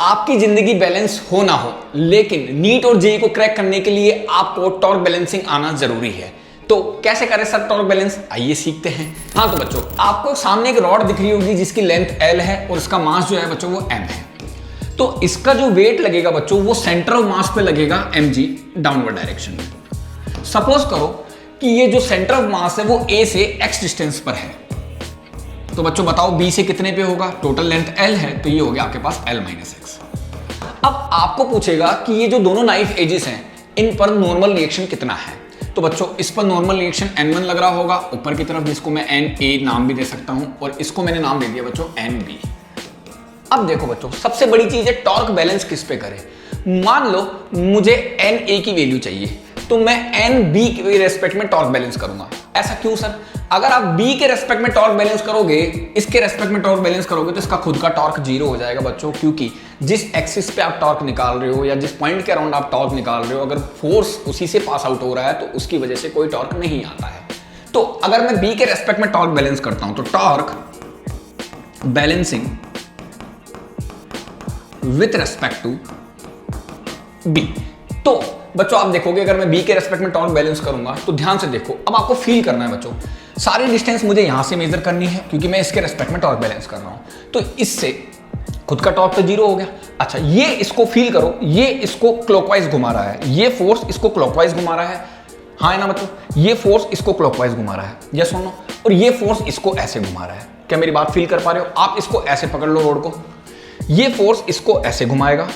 आपकी जिंदगी बैलेंस हो ना हो, लेकिन नीट और जेईई को क्रैक करने के लिए आपको टॉर्क बैलेंसिंग आना जरूरी है। तो कैसे करें सर टॉर्क बैलेंस, आइए सीखते हैं। हाँ तो बच्चों, आपको सामने एक रॉड दिख रही होगी जिसकी लेंथ L है और इसका मास जो है बच्चों वो M है। तो इसका जो वेट लगेगा बच्चों वो सेंटर ऑफ मास पे लगेगा mg डाउनवर्ड डायरेक्शन में। सपोज करो कि ये जो सेंटर ऑफ मास है वो A से x डिस्टेंस पर है। तो बच्चों बताओ B से कितने पे होगा, टोटल लेंथ L है तो ये हो गया आपके पास L - x। अब आपको पूछेगा कि ये जो दोनों नाइफ एजेस हैं इन पर नॉर्मल रिएक्शन कितना है। तो बच्चों इस पर नॉर्मल रिएक्शन N1 लग रहा होगा ऊपर की तरफ, जिसको मैं NA नाम भी दे सकता हूं, और इसको मैंने नाम दे दिया बच्चों NB। अब देखो बच्चों, सबसे बड़ी चीज है टॉर्क बैलेंस किस पे करें। मान लो मुझे NA की वैल्यू चाहिए तो मैं NB के रेस्पेक्ट में टॉर्क बैलेंस करूंगा। ऐसा क्यों सर? अगर आप B के रेस्पेक्ट में टॉर्क बैलेंस करोगे, इसके रेस्पेक्ट में टॉर्क बैलेंस करोगे तो इसका खुद का टॉर्क जीरो हो जाएगा बच्चों, क्योंकि जिस एक्सिस पे आप टॉर्क निकाल रहे हो या जिस पॉइंट के अराउंड आप टॉर्क निकाल रहे हो, अगर फोर्स उसी से पास आउट हो रहा है तो उसकी वजह से कोई टॉर्क नहीं आता है। तो अगर मैं B के रेस्पेक्ट में टॉर्क बैलेंस करता हूं तो torque balancing with respect to B। तो बच्चों आप देखोगे अगर मैं B के रेस्पेक्ट में टॉर्क बैलेंस करूंगा तो ध्यान से देखो, अब आपको फील करना है बच्चों, सारी डिस्टेंस मुझे यहां से मेजर करनी है क्योंकि मैं इसके रेस्पेक्ट में टॉर्क बैलेंस कर रहा हूं। तो इससे खुद का टॉर्क तो जीरो हो गया। अच्छा ये इसको फील करो, ये इसको क्लॉकवाइज घुमा रहा है, ये फोर्स इसको क्लॉकवाइज घुमा रहा है, हाँ है ना बच्चों, ये फोर्स इसको क्लॉकवाइज घुमा रहा है, यस और नो, और ये फोर्स इसको ऐसे घुमा रहा है। क्या मेरी बात फील कर पा रहे हो? आप इसको ऐसे पकड़ लो रोड को, ये फोर्स इसको ऐसे घुमाएगा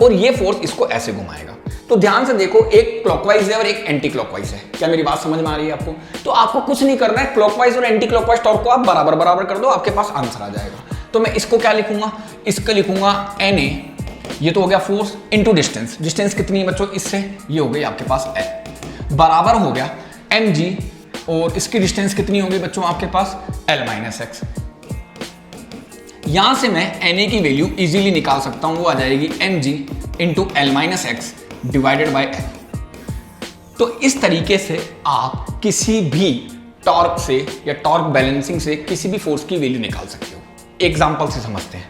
और ये फोर्स इसको ऐसे घुमाएगा। तो ध्यान से देखो, एक क्लॉकवाइज है और एक एंटी क्लॉकवाइज है। क्या मेरी बात समझ में आ रही है आपको? तो आपको कुछ नहीं करना है, क्लॉकवाइज और एंटी क्लॉकवाइज टॉर्क को आप बराबर बराबर कर दो, आपके पास आंसर आ जाएगा। तो मैं इसको क्या लिखूंगा, इसको लिखूंगा Na, ये तो हो गया फोर्स इंटू डिस्टेंस। डिस्टेंस कितनी है बच्चों इससे, ये हो गई आपके पास L, बराबर हो गया mg, और इसकी डिस्टेंस कितनी हो गई बच्चों आपके पास L - x। यहां से मैं Na की वैल्यू इजीली निकाल सकता हूं, वो आ जाएगी mg into L - x divided by L। तो इस तरीके से आप किसी भी टॉर्क से या टॉर्क बैलेंसिंग से किसी भी फोर्स की वैल्यू निकाल सकते हो। एग्जांपल से समझते हैं।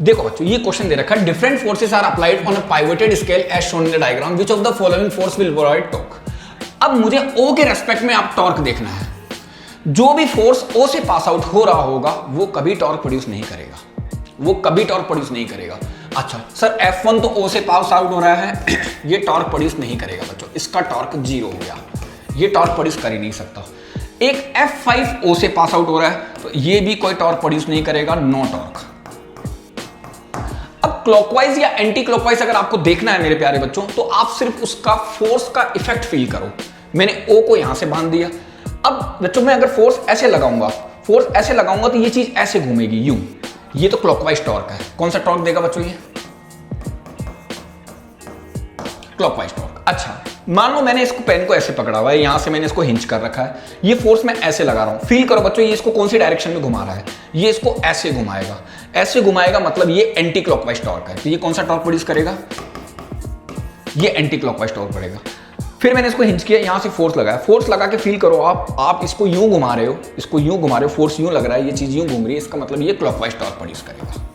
देखो बच्चों ये क्वेश्चन दे रखा है, different forces are applied on a pivoted scale as shown in the diagram, which of the following force will provide torque. अब मुझे O के रेस्पेक्ट में आप टॉर्क देखना है। जो भी फोर्स O से पास आउट हो रहा होगा वो कभी टॉर्क प्रोड्यूस नहीं करेगा, वो कभी टॉर्क प्रोड्यूस नहीं करेगा। अच्छा सर F1 तो O से पास आउट हो रहा है ये टॉर्क प्रोड्यूस नहीं करेगा बच्चों, इसका टॉर्क जीरो हो गया, ये टॉर्क प्रोड्यूस कर ही नहीं सकता। एक F5 O से पास आउट हो रहा है तो ये भी कोई टॉर्क प्रोड्यूस नहीं करेगा, नो टॉर्क। अब क्लॉकवाइज या एंटी क्लॉकवाइज अगर आपको देखना है मेरे प्यारे बच्चों, तो आप सिर्फ उसका फोर्स का इफेक्ट फील करो। मैंने O को यहां से बांध दिया। अब बच्चों मैं अगर फोर्स ऐसे लगाऊंगा, फोर्स ऐसे लगाऊंगा तो ये चीज ऐसे घूमेगी यूं, ये तो क्लॉकवाइज टॉर्क है। कौन सा टॉर्क देगा बच्चों ये? Clockwise torque. अच्छा मान लो मैंने इसको पेन को ऐसे पकड़ा हुआ है, यहां से मैंने इसको हिंच कर रखा है, ये फोर्स मैं ऐसे लगा रहा हूं। फील करो बच्चों ये इसको कौन सी डायरेक्शन में घुमा रहा है, ये इसको ऐसे घुमाएगा, ऐसे घुमाएगा मतलब ये एंटी क्लॉकवाइज टॉर्क है। तो ये कौन सा टॉर्क प्रोड्यूस करेगा, ये एंटी क्लॉकवाइज टॉर्क पड़ेगा। फिर मैंने इसको हिंच किया, यहां से फोर्स लगाया, फोर्स लगा के फील करो आप इसको यूं घुमा रहे हो, इसको यूं घुमा रहे हो, फोर्स यूं लग रहा है, ये चीज यूं घूम रही है, इसका मतलब ये क्लॉकवाइज टॉर्क प्रोड्यूस करेगा।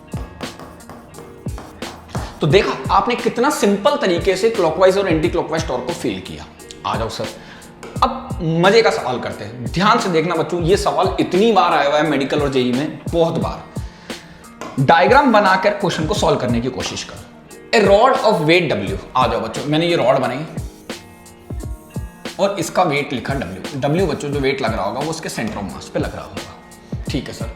तो देखा आपने कितना सिंपल तरीके से क्लॉकवाइज और एंटी क्लॉकवाइज टॉर्क को फील किया। आ जाओ सर अब मजे का सवाल करते हैं। ध्यान से देखना बच्चों, ये सवाल इतनी बार आया हुआ है मेडिकल और जेईई में, बहुत बार। डायग्राम बनाकर क्वेश्चन को सॉल्व करने की कोशिश करो। ए रॉड ऑफ वेट W, आ जाओ बच्चों, मैंने ये रॉड बनाई और इसका वेट लिखा W बच्चों जो वेट लग रहा होगा वो उसके सेंटर ऑफ मास पे लग रहा होगा, ठीक है sir.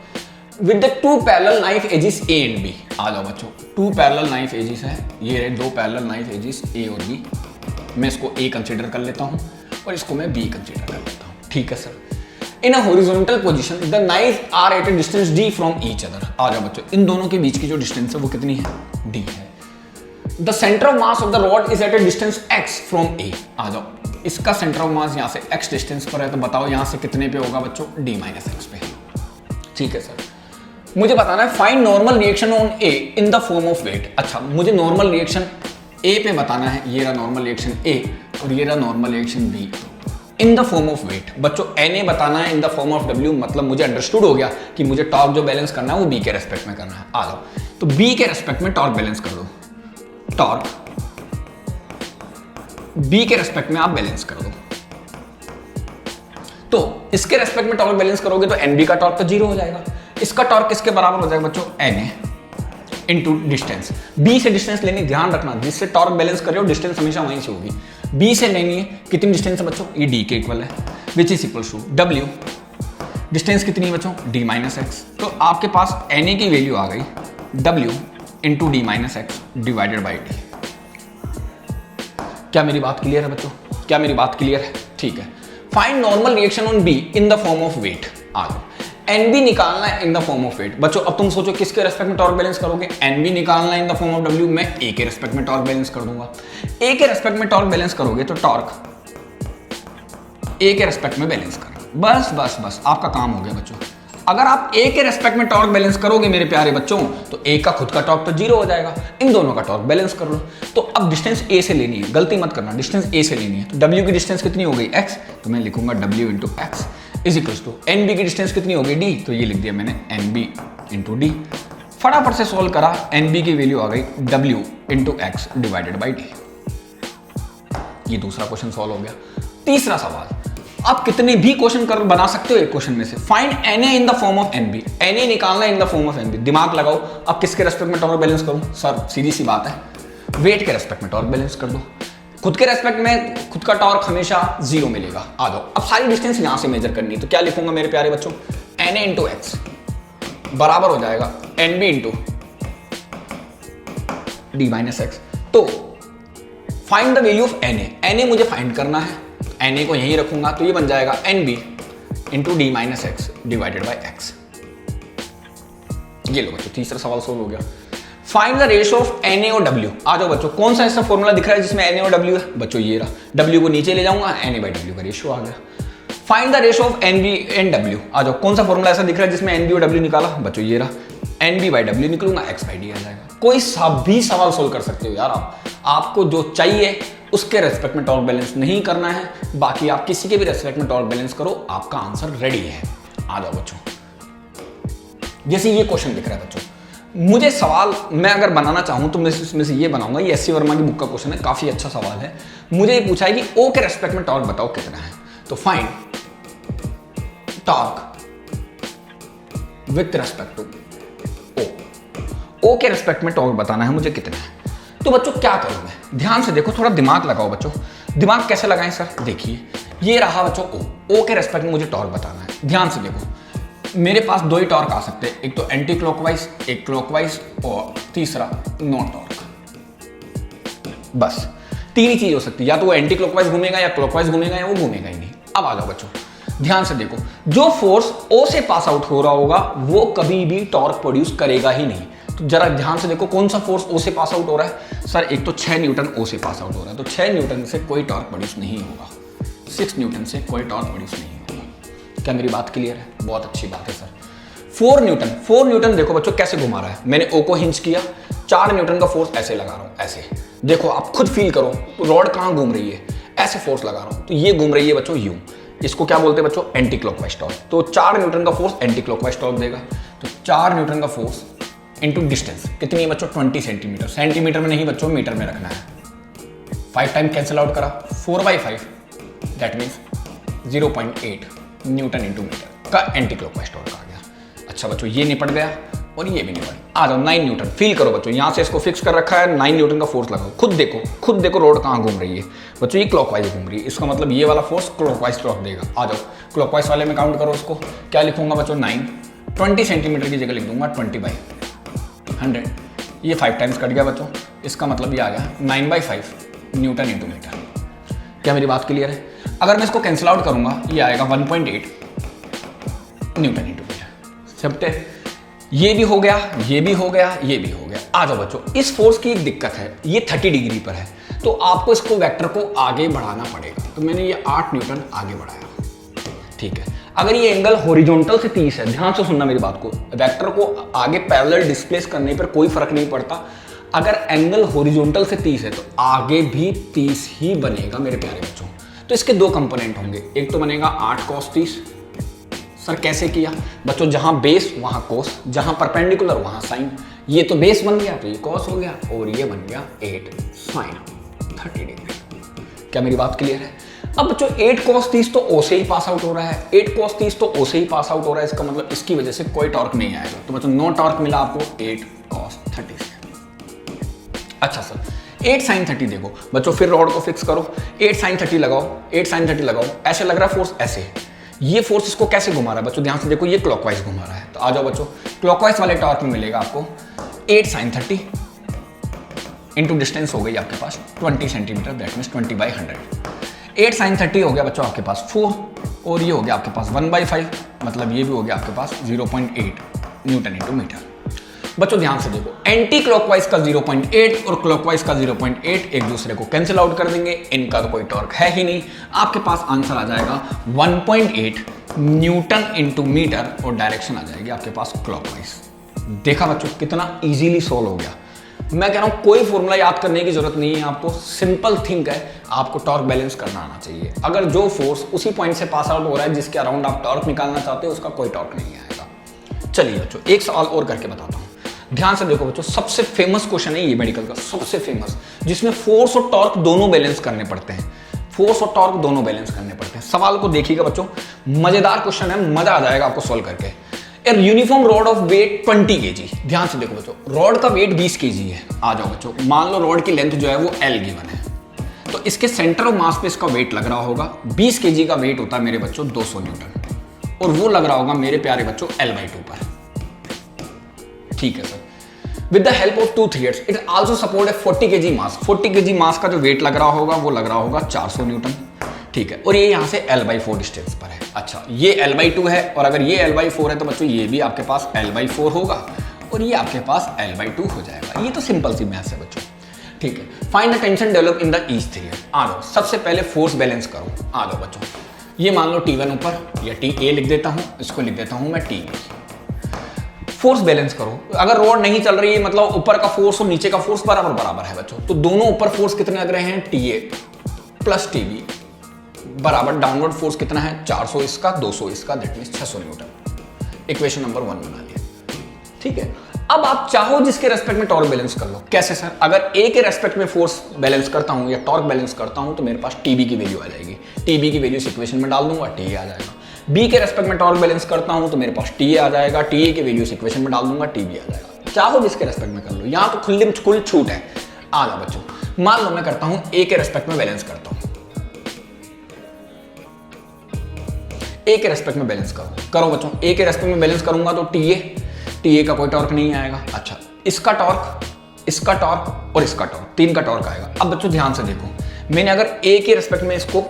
With the two parallel knife edges A and B, आ जाओ बच्चों, टू पैरेलल नाइफ एजेस है, ये दो पैरेलल नाइफ एजेस A और B, मैं इसको A कंसीडर कर लेता हूं और इसको मैं B कंसीडर कर लेता हूं, ठीक है sir. In a horizontal position the knife are at a distance D from each other, आ जाओ बच्चों, इन दोनों के बीच की जो डिस्टेंस है वो कितनी है, D है। The centre of mass of the rod is eight a distance x from A, आ जाओ, इसका सेंटर ऑफ मास यहां से x डिस्टेंस पर है, तो बताओ यहां से कितने पे होगा बच्चों, D - x पे, ठीक है सर। मुझे बताना है find normal reaction on A in the form of weight. अच्छा मुझे नॉर्मल रिएक्शन A पे बताना है, ये रहा नॉर्मल रिएक्शन A और ये रहा normal reaction B, in the form of weight. बच्चों Na बताना है in the form of W, मतलब मुझे अंडरस्टूड हो गया कि मुझे टॉर्क जो बैलेंस करना है वो B के रेस्पेक्ट में करना है। आ जाओ, तो B के रेस्पेक्ट में टॉर्क बैलेंस कर दो, टॉर्क B के रेस्पेक्ट में आप बैलेंस कर दो। तो इसके रेस्पेक्ट में टॉर्क बैलेंस करोगे तो NB का टॉर्क तो 0 हो जाएगा। इसका टॉर्क किसके बराबर हो जाएगा बच्चों? Na into distance. B से डिस्टेंस लेनी, ध्यान रखना जिससे टॉर्क बैलेंस कर रहे हो डिस्टेंस हमेशा वहीं से होगी। B से लेनी है, कितनी डिस्टेंस है बच्चों? ये D के इक्वल है, which is equal to W। Distance कितनी है बच्चों? D minus x. तो आपके पास Na की वैल्यू आ गई W into D minus X divided by D। क्या मेरी बात क्लियर है बच्चों? क्या मेरी बात क्लियर है? ठीक है। Find normal reaction on B in the form of weight. आ जाओ, NB निकालना है in the form of weight. बच्चों अब तुम सोचो किसके रेस्पेक्ट में टॉर्क बैलेंस करोगे? NB निकालना है in the form of W, मैं A के रेस्पेक्ट में टॉर्क बैलेंस कर दूंगा। A के रेस्पेक्ट में टॉर्क बैलेंस करोगे तो टॉर्क A के रेस्पेक्ट में बैलेंस करना, बस बस बस आपका काम हो गया बच्चों। अगर आप A के रेस्पेक्ट में टॉर्क बैलेंस करोगे मेरे प्यारे बच्चों, तो A का खुद का टॉर्क तो 0 हो जाएगा, इन दोनों का टॉर्क बैलेंस कर लो। तो अब डिस्टेंस A से लेनी है, गलती मत करना, डिस्टेंस A से लेनी है। तो W की डिस्टेंस कितनी हो गई? X, तो मैं लिखूंगा W into x is equal to NB की डिस्टेंस कितनी हो गई? D, तो ये लिख दिया मैंने NB इंटू D। फटाफट से सोल्व करा, NB की वैल्यू आ गई W into x divided by D। ये दूसरा क्वेश्चन सॉल्व हो गया। तीसरा सवाल, आप कितने भी क्वेश्चन कर बना सकते हो एक क्वेश्चन में से। Find Na in the form of NB। Na निकालना है in the form of NB। दिमाग लगाओ, अब किसके रेस्पेक्ट में टॉर्क बैलेंस करूं? सर सीधी सी बात है, वेट के रेस्पेक्ट में टॉर्क बैलेंस कर दो। खुद के रेस्पेक्ट में खुद का टॉर्क हमेशा 0 मिलेगा। आ जाओ, अब सारी डिस्टेंस यहां से मेजर करनी है, तो क्या लिखूंगा मेरे प्यारे बच्चों? Na इंटू एक्स बराबर हो जाएगा NB into D minus x. तो find the value of Na मुझे फाइंड करना है, Na को यहीं रखूंगा, तो ये बन जाएगा NB into D minus X divided by x. ये लो बच्चों, तीसरा सवाल सोल्व हो गया। Find the ratio of Na और W। आ जाओ बच्चों, कौन सा ऐसा फॉर्मूला दिख रहा है जिसमें Na और W है? बच्चों ये रहा, W को नीचे ले जाऊंगा, Na बाई W का रेशियो आ गया। Find the ratio of NB and W। आ जाओ, कौन सा फॉर्मूला ऐसा दिख रहा है जिसमें NB और W निकाला? बच्चों ये रहा, NB by W निकलूंगा, X by D आ जाएगा। कोई सा भी सवाल सोल्व कर सकते हो यार आप, आपको जो चाहिए उसके रेस्पेक्ट में टॉर्क बैलेंस नहीं करना है, बाकी आप किसी के भी रेस्पेक्ट में टॉर्क बैलेंस करो, आपका आंसर रेडी है। आ जाओ बच्चों, जैसे ये क्वेश्चन दिख रहा है बच्चों, मुझे सवाल मैं अगर बनाना चाहूं तो मैं इसमें से ये बनाऊंगा। ये SC वर्मा की बुक का क्वेश्चन है, काफी अच्छा सवाल है। मुझे ये पूछा है कि O के रेस्पेक्ट में टॉर्क बताओ कितना है। तो find torque with respect to O के रेस्पेक्ट में टॉर्क बताना है मुझे कितना है। तो बच्चों क्या करूं मैं? ध्यान से देखो, थोड़ा दिमाग लगाओ बच्चों। दिमाग कैसे लगाएं सर? देखिए, ये रहा बच्चों O के रेस्पेक्ट में मुझे टॉर्क बताना है। ध्यान से देखो, मेरे पास दो ही टॉर्क आ सकते हैं, एक तो एंटी क्लॉकवाइज, एक क्लॉकवाइज, और तीसरा नो टॉर्क। बस तीन ही चीज हो सकती है, या तो वो एंटी क्लॉकवाइज घूमेगा, या क्लॉकवाइज घूमेगा, या वो घूमेगा ही नहीं। अब आ जाओ बच्चों, ध्यान से देखो, जो फोर्स O से पास आउट हो रहा होगा वो कभी भी टॉर्क प्रोड्यूस करेगा ही नहीं। तो जरा ध्यान से देखो, कौन सा फोर्स O से पास आउट हो रहा है? सर एक तो 6 न्यूटन O से पास आउट हो रहा है, तो 6 न्यूटन से कोई टॉर्क प्रोड्यूस नहीं होगा, 6 न्यूटन से कोई टॉर्क प्रोड्यूस नहीं होगा। क्या मेरी बात क्लियर है? बहुत अच्छी बात है सर। 4 न्यूटन देखो बच्चों कैसे घुमा रहा है, मैंने O को हिंच किया, 4 न्यूटन का फोर्स ऐसे लगा रहा हूं, ऐसे देखो, आप खुद फील करो रॉड कहां घूम रही है, ऐसे फोर्स लगा रहा हूं, तो ये घूम रही है बच्चों यूं। इसको क्या बोलते हैं बच्चों? Anti clockwise torque. तो 4 न्यूटन का फोर्स एंटी क्लॉकवाइज टॉर्क देगा। तो 4 न्यूटन का फोर्स इंटू डिस्टेंस कितनी है बच्चों? 20 सेंटीमीटर। सेंटीमीटर में नहीं बच्चों, मीटर में रखना है। 5 टाइम कैंसिल आउट करा, 4/5 that means 0.8 newton into metre का एंटी क्लॉकवाइज टॉर्क आ गया। अच्छा बच्चों, ये निपट गया और ये भी निपट। आ जाओ 9 न्यूटन, फील करो बच्चों, यहां से इसको फिक्स कर रखा है, 9 न्यूटन का फोर्स लगाओ, खुद देखो रोड कहां घूम रही है बच्चों, ये क्लॉकवाइज घूम रही है, इसका मतलब ये वाला फोर्स क्लॉकवाइज टॉर्क देगा। आ जाओ क्लॉकवाइज वाले में काउंट करो उसको, क्या लिखूंगा बच्चों? 9, 20 सेंटीमीटर की जगह लिख दूंगा 20/100। ये 5 टाइम्स कट गया बच्चों, इसका मतलब ये आ गया 9/5 न्यूटन इंटू मीटर। क्या मेरी बात क्लियर है? अगर मैं इसको कैंसिल आउट करूंगा, ये आएगा 1.8 न्यूटन इंटू मीटर। समझते? ये भी हो गया, ये भी हो गया, ये भी हो गया। आ जाओ बच्चों, इस फोर्स की एक दिक्कत है, ये 30 डिग्री पर है, तो आपको इसको वेक्टर को आगे बढ़ाना पड़ेगा। तो मैंने ये 8 न्यूटन आगे बढ़ाया, ठीक है। अगर ये एंगल हॉरिजॉन्टल से 30 है, ध्यान से सुनना मेरी बात को, वेक्टर को आगे पैरेलल डिस्प्लेस करने पर कोई फर्क नहीं पड़ता। अगर एंगल हॉरिजॉन्टल से 30 है तो आगे भी 30 ही बनेगा मेरे प्यारे बच्चों। तो इसके दो कंपोनेंट होंगे, एक तो बनेगा 8 cos 30। सर कैसे किया बच्चों, जहां बेस वहां कोस, जहां परपेंडिकुलर वहां साइन। ये तो बेस बन गया तो ये कॉस हो गया और ये बन गया 8 sin 30 डिग्री। क्या मेरी बात क्लियर है? अब बच्चों 8 cos 30 तो ओ से ही पास आउट हो रहा है, 8 cos 30 तो ओ से ही पास आउट हो रहा है, इसका मतलब इसकी वजह से कोई टॉर्क नहीं आएगा। तो बच्चों नो टॉर्क मिला आपको 8 cos 30 से। अच्छा सर 8 sin 30 देखो बच्चों, फिर रॉड को फिक्स करो, 8 sin 30 लगाओ, 8 sin 30 लगाओ। ऐसे लग रहा है फोर्स, ऐसे ये फोर्स इसको कैसे घुमा रहा है बच्चों, ध्यान से देखो, ये क्लॉकवाइज घुमा रहा है। तो आ जाओ बच्चों, क्लॉकवाइज वाले टॉर्क में मिलेगा आपको 8 sin 30 इंटू डिस्टेंस हो गई आपके पास 20 सेंटीमीटर, दैट मीन्स 20/100। 8 sin 30 हो गया बच्चों आपके पास 4, और ये हो गया आपके पास 1/5, मतलब ये भी हो गया आपके पास 0.8 न्यूटन इंटू मीटर। बच्चों ध्यान से देखो, एंटी क्लॉकवाइज का 0.8 और क्लॉकवाइज का 0.8 एक दूसरे को कैंसिल आउट कर देंगे, इनका तो कोई टॉर्क है ही नहीं। आपके पास आंसर आ जाएगा 1.8 न्यूटन इंटू मीटर, और डायरेक्शन आ जाएगी आपके पास क्लॉकवाइज। देखा बच्चों कितना इजीली सोल्व हो गया। मैं कह रहा हूं कोई फॉर्मूला याद करने की जरूरत नहीं है आपको, सिंपल थिंक है, आपको टॉर्क बैलेंस करना आना चाहिए। अगर जो फोर्स उसी पॉइंट से पास आउट हो रहा है जिसके अराउंड आप टॉर्क निकालना चाहते हो, उसका कोई टॉर्क नहीं आएगा। चलिए बच्चों एक सवाल और करके बताता हूं, ध्यान से देखो बच्चों, सबसे फेमस क्वेश्चन है ये मेडिकल का, सबसे फेमस, जिसमें फोर्स और टॉर्क दोनों बैलेंस करने पड़ते हैं। फोर्स और टॉर्क दोनों बैलेंस करने पड़ते हैं। सवाल को देखिएगा बच्चों, मजेदार क्वेश्चन है, मजा आ जाएगा आपको सोल्व करके। A uniform rod of weight 20 kg, ध्यान से देखो बच्चों, रॉड का वेट 20 kg है। आ जाओ बच्चों, मान लो रॉड की लेंथ जो है वो L गिवन है, तो इसके सेंटर ऑफ मास पे इसका वेट लग रहा होगा, 20 kg का वेट होता है मेरे बच्चों 200 न्यूटन, और वो लग रहा होगा मेरे प्यारे बच्चों L/2 पर। ठीक है sir, with the help of 2 threads it also support A 40 kg mass. 40 kg मास का जो वेट लग रहा होगा वो लग रहा होगा 400 न्यूटन। ठीक है, और ये यहाँ से L/4 डिस्टेंस पर है। अच्छा, ये L/2 है, और अगर ये L/4 है तो बच्चों ये भी आपके पास L/4 होगा, और ये आपके पास L/2 हो जाएगा। ये तो सिंपल सी मैथ्स है बच्चों। ठीक है, find the tension develop in the each thread. आ जाओ, सबसे पहले फोर्स बैलेंस करो। आ जाओ बच्चों, ये मान लो T1 ऊपर, या TA लिख देता हूँ, इसको लिख देता हूँ मैं TB। फोर्स बैलेंस करो। अगर रॉड नहीं चल रही है, मतलब ऊपर का फोर्स और नीचे का फोर्स बराबर बराबर है बच्चों, तो दोनों ऊपर फोर्स कितने लग रहे हैं, TA प्लस TB बराबर डाउनवर्ड फोर्स कितना है, 400 इसका 200 इसका, that means 600 Newton. Equation number 1 बना लिया। ठीक है, अब आप चाहो जिसके रेस्पेक्ट में टॉर्क बैलेंस कर लो। कैसे सर? अगर ए के रेस्पेक्ट में फोर्स बैलेंस करता हूं या टॉर्क बैलेंस करता हूं तो मेरे पास टीबी की वैल्यू आ जाएगी, टीबी की वैल्यू इस इक्वेशन में डाल दूंगा, टीए आ जाएगा। बी के रेस्पेक्ट में टॉर्क बैलेंस करता हूं तो मेरे पास टीए आ जाएगा, टीए की वैल्यू इस इक्वेशन में डाल दूंगा, टीबी आ जाएगा। चाहो जिसके रेस्पेक्ट में कर लो, यहां तो खुल छूट है। आ जाओ बच्चों, मान लो मैं करता हूं ए के रेस्पेक्ट में बैलेंस करता हूं, ए के रेस्पेक्ट में बैलेंस करो बच्चों। ए के रेस्पेक्ट में बैलेंस करूंगा तो टीए का कोई टॉर्क नहीं आएगा। अच्छा, इसका टॉर्क और इसका टॉर्क, तीन का टॉर्क आएगा। अब बच्चों ध्यान से देखो, मैंने अगर ए के रेस्पेक्ट में इसको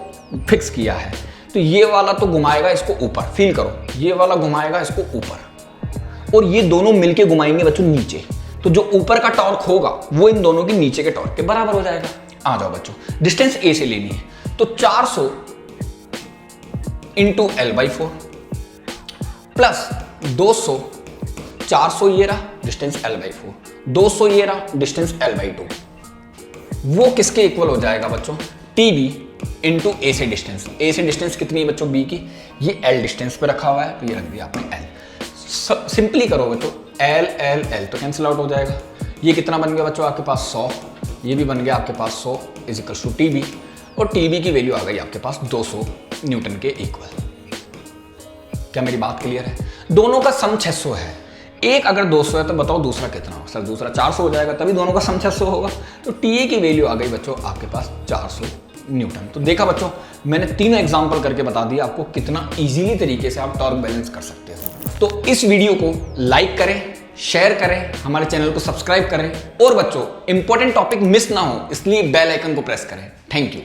फिक्स किया है तो ये वाला तो घुमाएगा इसको ऊपर, फील करो, ये वाला घुमाएगा इसको ऊपर, और ये दोनों मिलके घुमाएंगे बच्चों नीचे। तो जो ऊपर का टॉर्क होगा वो इन दोनों के नीचे के टॉर्क के बराबर हो जाएगा। आ जाओ बच्चों, डिस्टेंस ए से लेनी है तो 400 इंटू L/4 प्लस 200, 400 ये रहा डिस्टेंस L/4, 200 ये रहा डिस्टेंस L/2। वो किसके इक्वल हो जाएगा बच्चों, TB इंटू ए से डिस्टेंस। ए से डिस्टेंस कितनी है बच्चों, बी की, ये L डिस्टेंस पे रखा हुआ है तो ये रख दिया आपने L। सिंपली करो बच्चों, L तो कैंसिल आउट हो जाएगा। ये कितना बन गया बच्चों आपके पास 100, ये भी बन गया आपके पास 100 इज इक्वल टू TB, और TB की वैल्यू आ गई आपके पास 200 न्यूटन के इक्वल। क्या मेरी बात क्लियर है? दोनों का सम 600 है। एक अगर 200 है तो बताओ दूसरा कितना होगा? सर दूसरा 400 हो जाएगा, तभी दोनों का सम 600 होगा। तो टीए की वैल्यू आ गई बच्चों आपके पास 400 न्यूटन। तो देखा बच्चों, मैंने तीनों एग्जांपल करके बता दिया आपको कितना इजीली तरीके से आप टॉर्क बैलेंस कर सकते हो। तो इस वीडियो को लाइक करें, शेयर करें, हमारे चैनल को सब्सक्राइब करें, और बच्चों इंपॉर्टेंट टॉपिक मिस ना हो इसलिए बेल आइकन को प्रेस करें। Thank you.